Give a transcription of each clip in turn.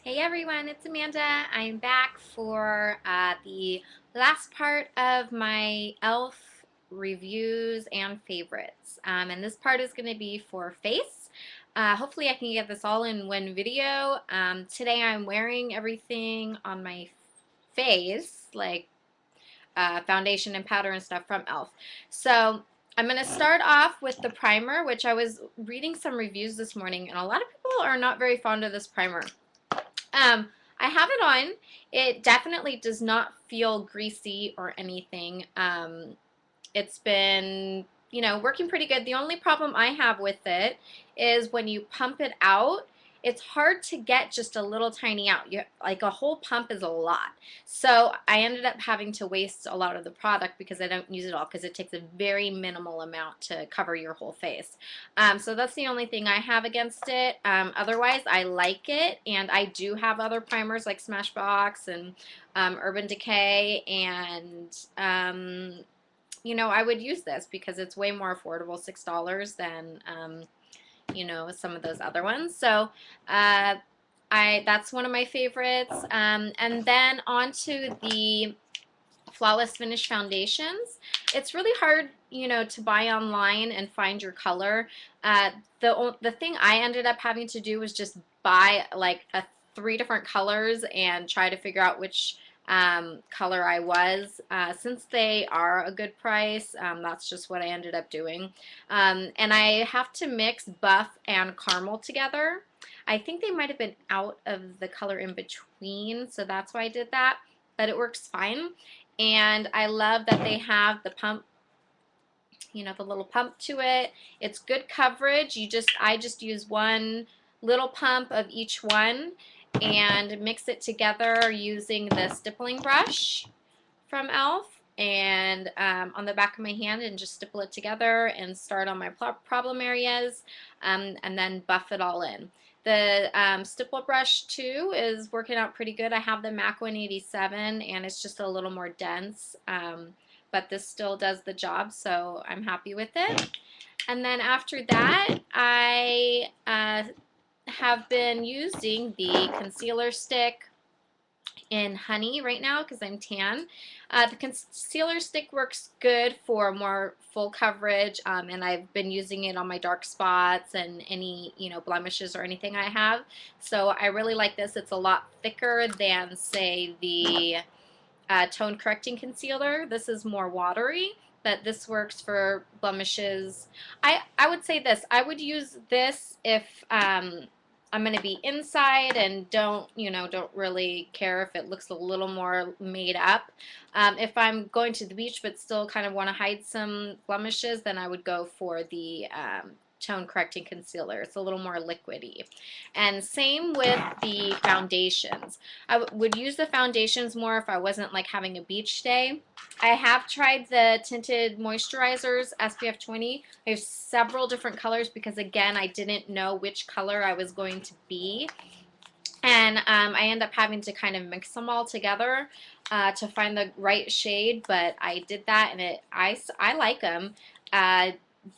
Hey everyone, it's Amanda. I'm back for the last part of my e.l.f. reviews and favorites. And this part is going to be for face. Hopefully I can get this all in one video. Today I'm wearing everything on my face, like foundation and powder and stuff from e.l.f. So I'm going to start off with the primer, which I was reading some reviews this morning, and a lot of people are not very fond of this primer. Um, I have it on. It definitely does not feel greasy or anything. It's been, working pretty good. The only problem I have with it is when you pump it out, it's hard to get just a little tiny out. Like a whole pump is a lot. So I ended up having to waste a lot of the product because I don't use it all because it takes a very minimal amount to cover your whole face. So that's the only thing I have against it. Otherwise, I like it, and I do have other primers like Smashbox and Urban Decay, and I would use this because it's way more affordable, $6 than some of those other ones. So that's one of my favorites. And then on to the Flawless Finish foundations. It's really hard, to buy online and find your color. The thing I ended up having to do was just buy like three different colors and try to figure out which color I was. Since they are a good price, that's just what I ended up doing. And I have to mix buff and caramel together. I think they might have been out of the color in between, so that's why I did that, but it works fine. And I love that they have the pump, the little pump to it. It's good coverage. I just use one little pump of each one and mix it together using the stippling brush from e.l.f. and on the back of my hand, and just stipple it together and start on my problem areas, and then buff it all in. The stipple brush too is working out pretty good. I have the MAC 187 and it's just a little more dense, but this still does the job, so I'm happy with it. And then after that, I have been using the concealer stick in Honey right now because I'm tan. The concealer stick works good for more full coverage, and I've been using it on my dark spots and any blemishes or anything I have. So I really like this. It's a lot thicker than, say, the tone correcting concealer. This is more watery, but this works for blemishes. I would say this. I would use this if I'm going to be inside and don't really care if it looks a little more made up. If I'm going to the beach but still kind of want to hide some blemishes, then I would go for the tone correcting concealer. It's a little more liquidy. And same with the foundations. I would use the foundations more if I wasn't like having a beach day. I have tried the tinted moisturizers, SPF 20. I have several different colors because, again, I didn't know which color I was going to be. And I end up having to kind of mix them all together to find the right shade, but I did that, and I like them.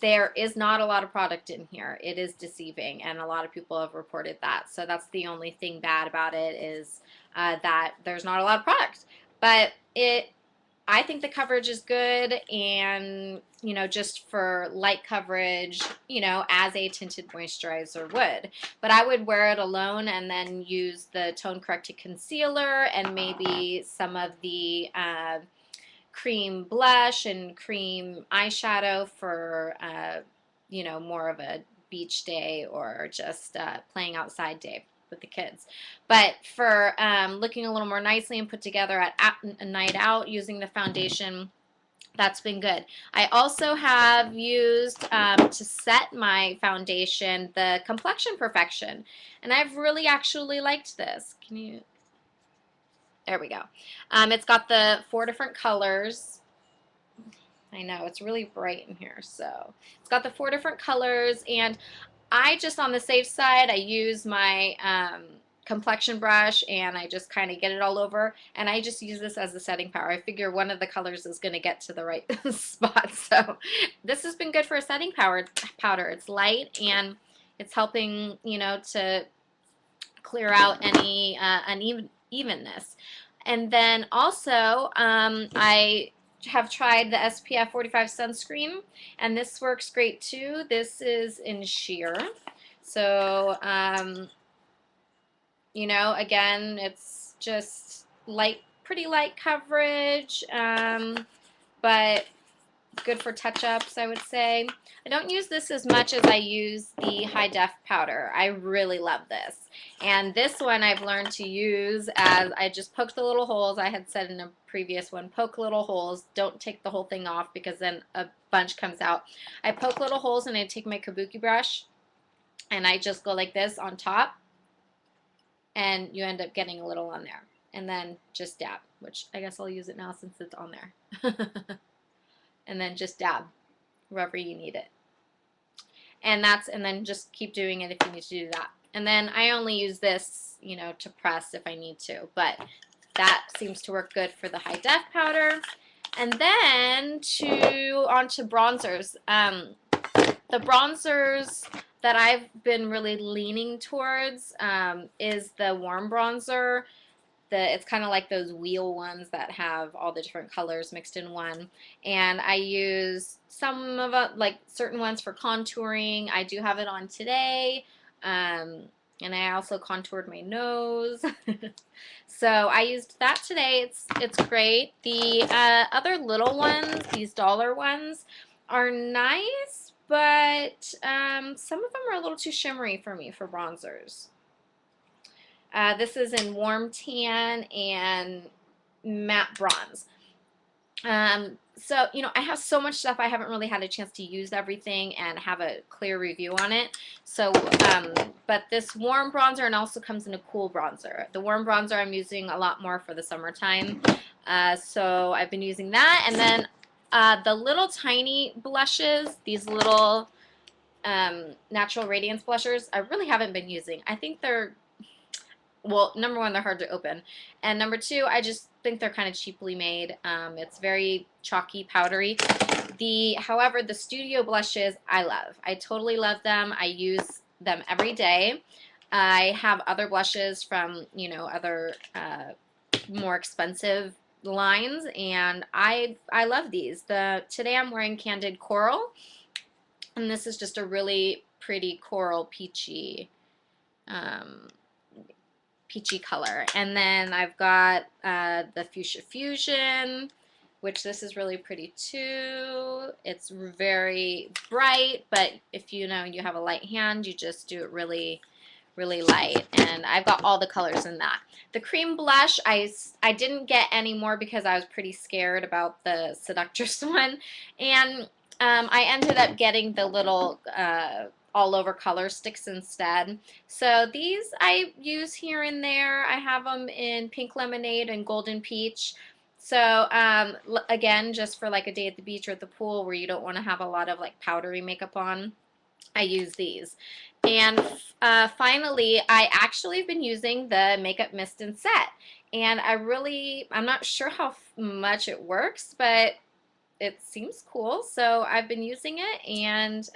There is not a lot of product in here. It is deceiving, and a lot of people have reported that. So that's the only thing bad about it, is that there's not a lot of product. But I think the coverage is good, and just for light coverage, as a tinted moisturizer would. But I would wear it alone and then use the tone corrected concealer and maybe some of the cream blush and cream eyeshadow for more of a beach day or just playing outside day with the kids. But for looking a little more nicely and put together at a night out using the foundation, that's been good. I also have used, to set my foundation, the Complexion Perfection, and I've really actually liked this. There we go. It's got the 4 different colors. I know, it's really bright in here. So it's got the 4 different colors, and I just, on the safe side, I use my complexion brush and I just kind of get it all over, and I just use this as a setting powder. I figure one of the colors is going to get to the right spot, so this has been good for a setting powder. It's light and it's helping, to clear out any unevenness. And then also, I have tried the SPF 45 sunscreen, and this works great too. This is in sheer. So, you know, again, it's just light, pretty light coverage, but good for touch-ups, I would say. I don't use this as much as I use the high def powder. I really love this. And this one I've learned to use as I just poke the little holes. I had said in a previous one, poke little holes. Don't take the whole thing off because then a bunch comes out. I poke little holes and I take my kabuki brush and I just go like this on top, and you end up getting a little on there. And then just dab, which I guess I'll use it now since it's on there. And then just dab wherever you need it. And then just keep doing it if you need to do that. And then I only use this, you know, to press if I need to, but that seems to work good for the high def powder. And then onto bronzers. The bronzers that I've been really leaning towards is the warm bronzer. It's kind of like those wheel ones that have all the different colors mixed in one. And I use some of like certain ones for contouring. I do have it on today. And I also contoured my nose. So I used that today. It's great. The other little ones, these dollar ones, are nice, but some of them are a little too shimmery for me for bronzers. This is in warm tan and matte bronze. So, you know, I have so much stuff I haven't really had a chance to use everything and have a clear review on it. So, but this warm bronzer and also comes in a cool bronzer. The warm bronzer I'm using a lot more for the summertime. So I've been using that. And then the little tiny blushes, these little Natural Radiance blushers, I really haven't been using. I think they're, well, number one, they're hard to open, and number two, I just think they're kind of cheaply made. It's very chalky, powdery. However, the Studio blushes, I love. I totally love them. I use them every day. I have other blushes from, you know, other more expensive lines, and I love these. Today I'm wearing Candid Coral, and this is just a really pretty coral peachy color. And then I've got the Fuchsia Fusion, which this is really pretty too. It's very bright, but if you know you have a light hand, you just do it really, really light. And I've got all the colors in that. The cream blush, I didn't get any more because I was pretty scared about the Seductress one. And I ended up getting the little all over color sticks instead. So these I use here and there. I have them in Pink Lemonade and Golden Peach. So again, just for like a day at the beach or at the pool where you don't want to have a lot of like powdery makeup on, I use these. And finally, I actually have been using the Makeup Mist and Set. And I'm not sure how much it works, but it seems cool. So I've been using it, and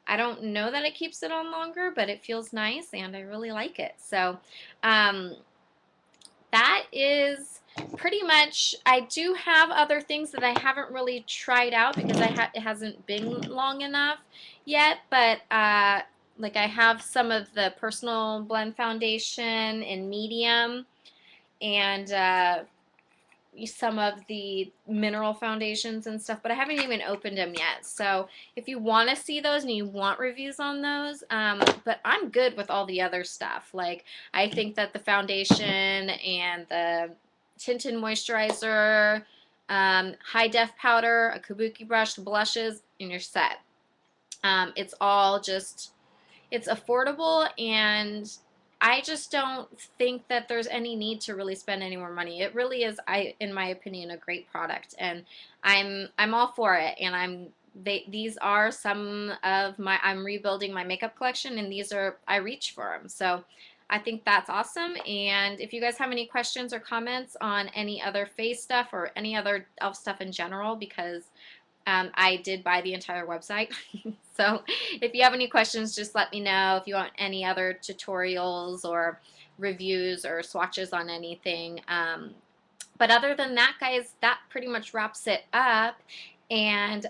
I don't know that it keeps it on longer, but it feels nice and I really like it. So that is pretty much, I do have other things that I haven't really tried out because it hasn't been long enough yet, but like I have some of the Personal Blend foundation in medium, and some of the mineral foundations and stuff, but I haven't even opened them yet. So if you want to see those and you want reviews on those, but I'm good with all the other stuff. Like I think that the foundation and the tinted moisturizer, high def powder, a kabuki brush, the blushes, and you're set. It's all just, it's affordable, and I just don't think that there's any need to really spend any more money. It really is, in my opinion, a great product, and I'm all for it. And these are some of my, I'm rebuilding my makeup collection, and these are, I reach for them. So I think that's awesome. And if you guys have any questions or comments on any other face stuff or any other e.l.f. stuff in general, because I did buy the entire website. So if you have any questions, just let me know. If you want any other tutorials or reviews or swatches on anything. But other than that, guys, that pretty much wraps it up. And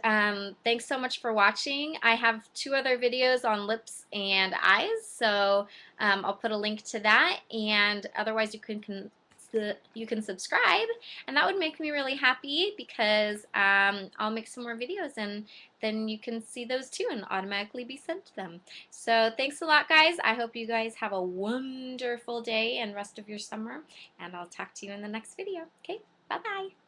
thanks so much for watching. I have 2 other videos on lips and eyes, so I'll put a link to that. And otherwise, you can subscribe, and that would make me really happy because I'll make some more videos, and then you can see those too and automatically be sent to them. So thanks a lot, guys. I hope you guys have a wonderful day and rest of your summer, and I'll talk to you in the next video. Okay, bye-bye.